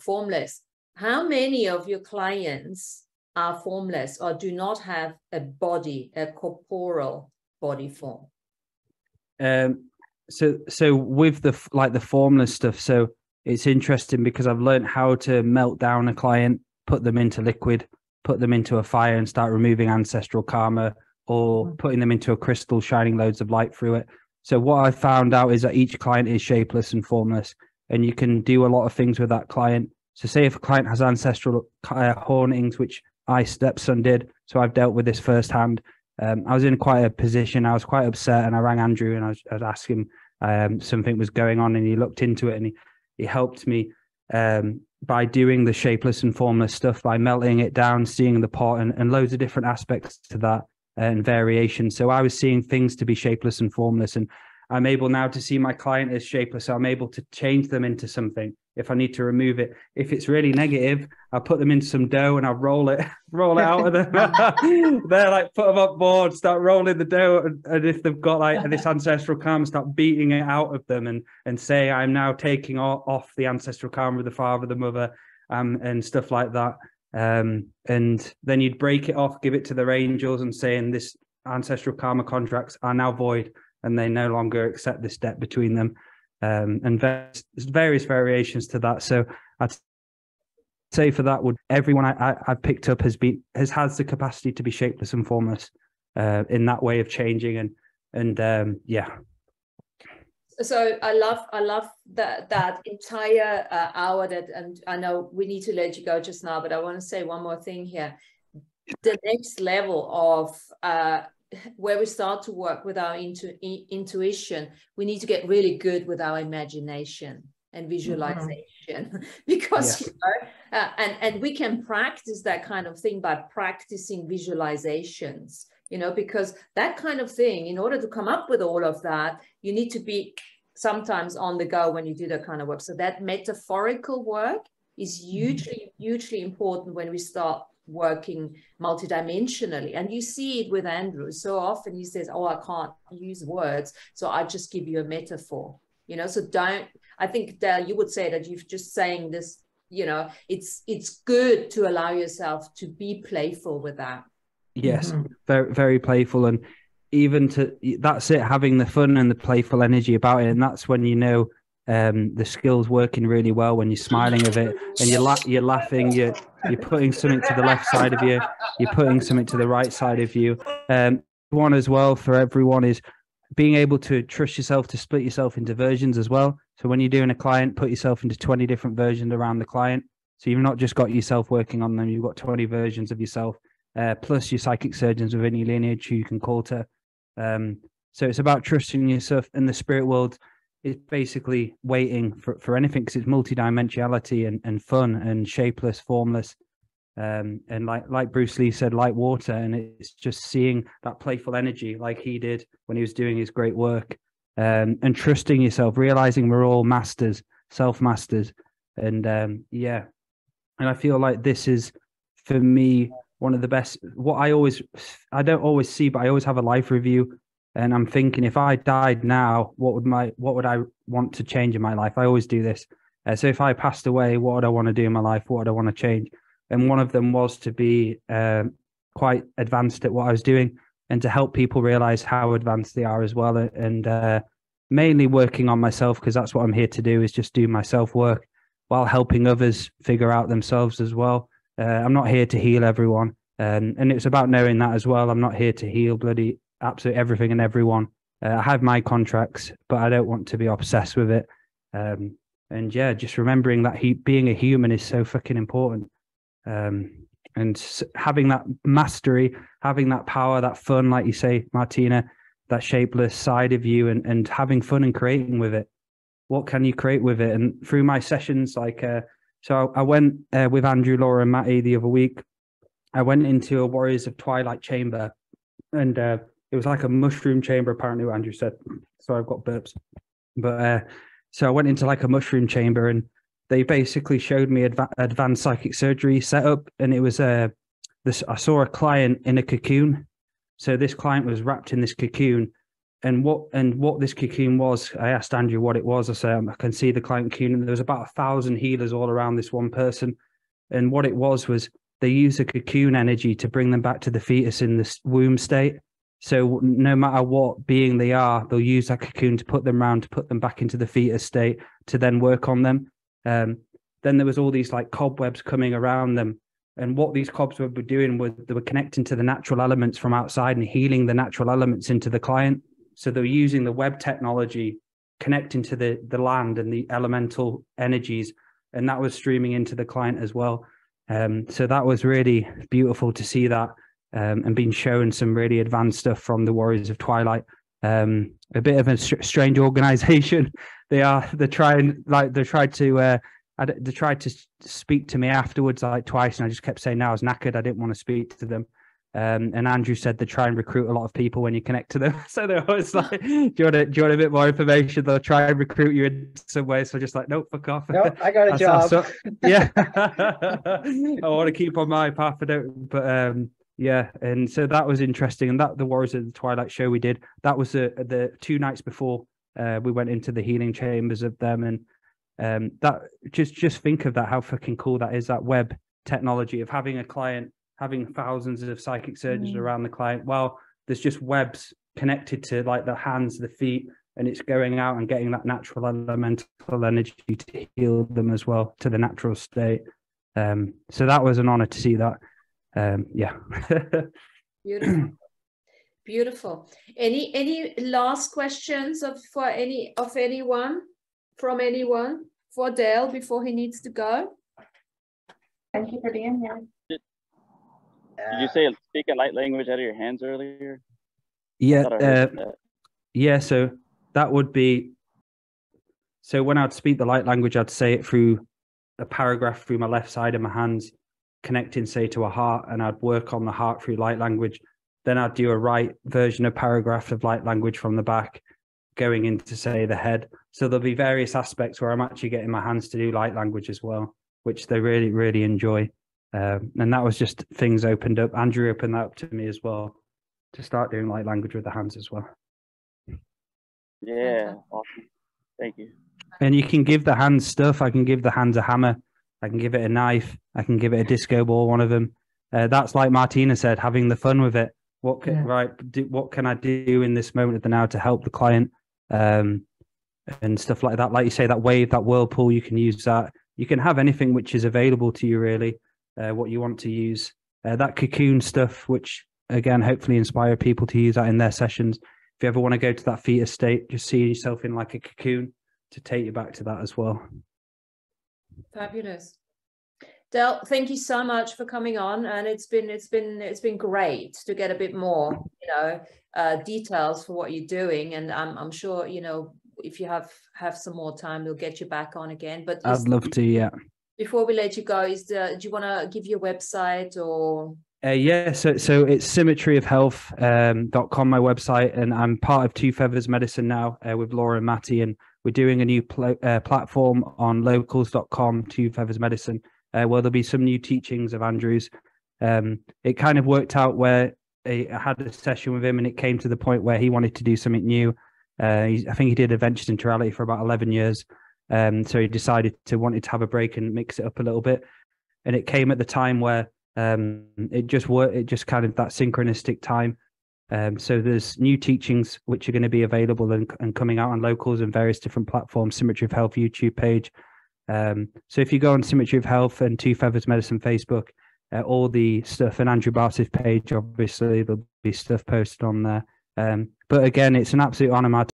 S1: formless. How many of your clients are formless or do not have a body, a corporal body form?
S2: So with the formless stuff, so it's interesting because I've learned how to melt down a client, put them into liquid, put them into a fire and start removing ancestral karma, or putting them into a crystal, shining loads of light through it. So what I found out is that each client is shapeless and formless, and you can do a lot of things with that client. So say if a client has ancestral hauntings, which I, stepson, did, so I've dealt with this firsthand. I was in quite a position. I was quite upset, and I rang Andrew and I was asking him something was going on, and he looked into it, and he helped me by doing the shapeless and formless stuff, by melting it down, seeing the pot and loads of different aspects to that and variation. So I was seeing things to be shapeless and formless, and I'm able now to see my client as shapeless. So I'm able to change them into something if I need to remove it. If it's really negative, I'll put them into some dough and I'll roll it out of them. They're like, put them up board, start rolling the dough. And if they've got like this ancestral karma, start beating it out of them and say, I'm now taking off the ancestral karma of the father, the mother, and stuff like that. And then you'd break it off, give it to their angels and saying this ancestral karma contracts are now void and they no longer accept this debt between them. And there's various variations to that. So I'd say for that, everyone I've picked up has the capacity to be shapeless and formless in that way of changing and yeah.
S1: So I love that entire hour and I know we need to let you go just now, but I want to say one more thing here. The next level of where we start to work with our intuition, we need to get really good with our imagination and visualization, because you know, and we can practice that kind of thing by practicing visualizations, you know, because that kind of thing, in order to come up with all of that, you need to be sometimes on the go when you do that kind of work. So that metaphorical work is hugely important when we start working multidimensionally. And you see it with Andrew so often. He says, oh, I can't use words, so I just give you a metaphor, you know. So I think Dale, you would say that you've just saying this, you know, it's good to allow yourself to be playful with that.
S2: Yes, very, very playful. And even that's it, having the fun and the playful energy about it. And that's when you know the skill's working really well, when you're smiling of it and you're laughing, you're putting something to the left side of you, you're putting something to the right side of you. One as well for everyone is being able to trust yourself to split yourself into versions as well. So when you're doing a client, put yourself into 20 different versions around the client. So you've not just got yourself working on them, you've got 20 versions of yourself, plus your psychic surgeons within your lineage who you can call to. So it's about trusting yourself, and the spirit world is basically waiting for anything, because it's multidimensionality and fun and shapeless, formless. And like Bruce Lee said, like water, and it's just seeing that playful energy like he did when he was doing his great work, and trusting yourself, realizing we're all masters, self-masters. And yeah, and I feel like this is, for me, one of the best. What I don't always see, but I always have a life review, and I'm thinking, if I died now, what would I want to change in my life? I always do this. So if I passed away, what would I want to do in my life? What would I want to change? And one of them was to be quite advanced at what I was doing, and to help people realize how advanced they are as well. And mainly working on myself, because that's what I'm here to do, is just do my self-work while helping others figure out themselves as well. I'm not here to heal everyone. And it's about knowing that as well. I'm not here to heal bloody absolutely everything and everyone. I have my contracts, but I don't want to be obsessed with it. And yeah, just remembering that being a human is so fucking important. And having that mastery, having that power, that fun, like you say, Martina, that shapeless side of you, and having fun and creating with it. What can you create with it? And through my sessions, like, so I went with Andrew, Laura, and Matty the other week. I went into a Warriors of Twilight chamber, and it was like a mushroom chamber, apparently, what Andrew said. Sorry, I've got burps. But so I went into like a mushroom chamber, and they basically showed me advanced psychic surgery setup. And it was I saw a client in a cocoon. So this client was wrapped in this cocoon. And what this cocoon was, I asked Andrew what it was. I said, I can see the client cocoon. And there was about 1,000 healers all around this one person. And what it was they use the cocoon energy to bring them back to the fetus in this womb state. So no matter what being they are, they'll use that cocoon to put them around, to put them back into the fetus state, to then work on them. Then there was all these like cobwebs coming around them. And what these cobwebs were doing was they were connecting to the natural elements from outside and healing the natural elements into the client. So they were using the web technology, connecting to the land and the elemental energies, and that was streaming into the client as well. So that was really beautiful to see that, and being shown some really advanced stuff from the Warriors of Twilight. A bit of a strange organization. They tried to speak to me afterwards like twice, and I just kept saying no, I was knackered. I didn't want to speak to them. And Andrew said they try and recruit a lot of people when you connect to them. So they're always like, do you want a bit more information? They'll try and recruit you in some way. So just like, nope, fuck off.
S7: Nope, I got a job.
S2: Yeah. I want to keep on my path. But yeah. And so that was interesting. And that the Warriors of the Twilight show we did, that was the 2 nights before we went into the healing chambers of them. And that just think of that, how fucking cool that is, that web technology of having a client, having thousands of psychic surgeons around the client. Well, there's just webs connected to like the hands, the feet, and it's going out and getting that natural elemental energy to heal them as well to the natural state. So that was an honor to see that. Yeah.
S1: Beautiful. Beautiful. Any last questions from anyone for Dale before he needs to go?
S4: Thank you for being here.
S3: Did you say speak a light language out of your hands earlier?
S2: Yeah. Yeah. So that would be. So when I'd speak the light language, I'd say it through a paragraph through my left side of my hands, connecting, say, to a heart, and I'd work on the heart through light language. Then I'd do a right version of paragraph of light language from the back, going into, say, the head. So there'll be various aspects where I'm actually getting my hands to do light language as well, which they really, really enjoy. And that was just things opened up. Andrew opened that up to me as well, to start doing light language with the hands as well.
S3: Yeah, awesome. Thank you.
S2: And you can give the hands stuff. I can give the hands a hammer. I can give it a knife. I can give it a disco ball, one of them. That's like Martina said, having the fun with it. What can I do in this moment of the now to help the client, and stuff like that. Like you say, that wave, that whirlpool, you can use that. You can have anything which is available to you, really, what you want to use. That cocoon stuff, which, again, hopefully inspire people to use that in their sessions. If you ever want to go to that fetus state, just see yourself in like a cocoon to take you back to that as well.
S1: Fabulous. Del, thank you so much for coming on, and it's been great to get a bit more, details for what you're doing, and I'm sure, if you have some more time, we'll get you back on again. But
S2: I'd love to, yeah.
S1: Before we let you go, do you want to give your website or?
S2: Yeah, so it's symmetryofhealth.com, my website, and I'm part of Two Feathers Medicine now with Laura and Matty, and we're doing a new platform on locals.com, Two Feathers Medicine, where there'll be some new teachings of Andrew's. It kind of worked out where I had a session with him, and it came to the point where he wanted to do something new. I think he did Adventures into Reality for about 11 years. So he decided wanted to have a break and mix it up a little bit. And it came at the time where it just worked. It just kind of that synchronistic time. So there's new teachings which are going to be available and coming out on locals and various different platforms, Symmetry of Health YouTube page. So if you go on Symmetry of Health and Two Feathers Medicine Facebook, all the stuff, and Andrew Bartis' page, obviously there'll be stuff posted on there. But again, it's an absolute honor, Martin.